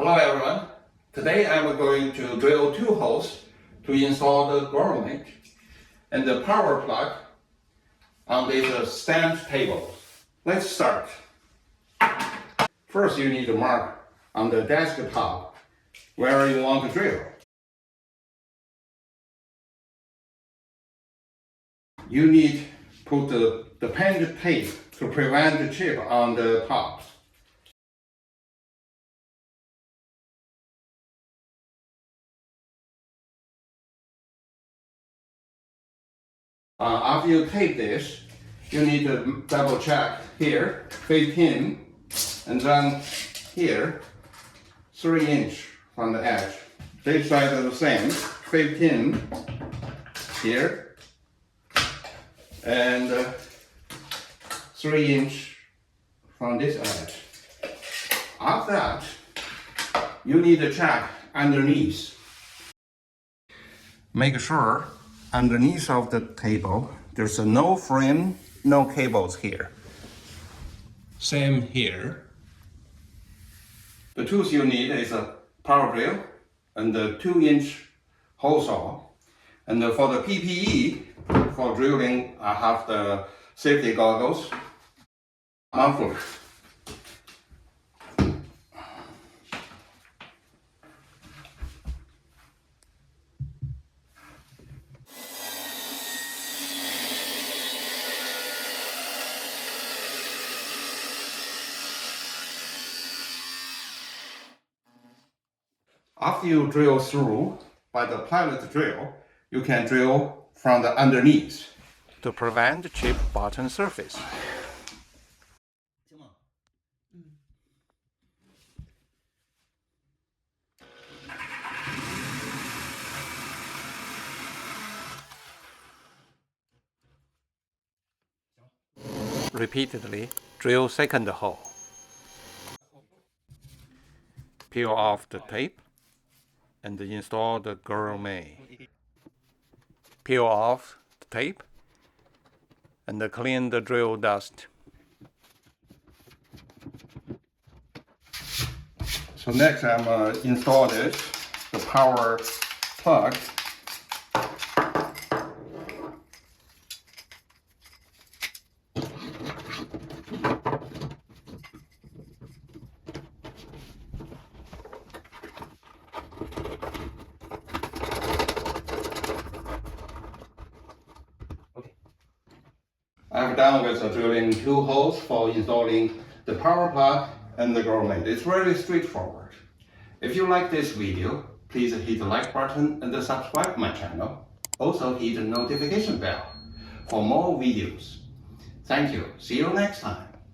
Hello everyone. Today I'm going to drill two holes to install the Grommet and the power plug on this stand table. Let's start. First you need to mark on the desktop where you want to drill. You need to put the painted tape to prevent the chip on the top. After you tape this, you need to double check here, 15, and then here, 3 inch from the edge. This side is the same, 15 here, and 3 inch from this edge. After that, you need to check underneath. Make sure underneath of the table, there's no frame, no cables here. Same here. The tools you need is a power drill and the 2-inch hole saw. And for the PPE, for drilling, I have the safety goggles, muffler. After you drill through by the pilot drill, you can drill from the underneath to prevent the chip bottom surface. Repeatedly drill second hole. Peel off the tape and install the Grommet. Peel off the tape and clean the drill dust. So next I'm install this, the power plug. I'm done with drilling 2 holes for installing the power plug and the Grommet. It's very straightforward. If you like this video, please hit the like button and subscribe my channel. Also hit the notification bell for more videos. Thank you. See you next time.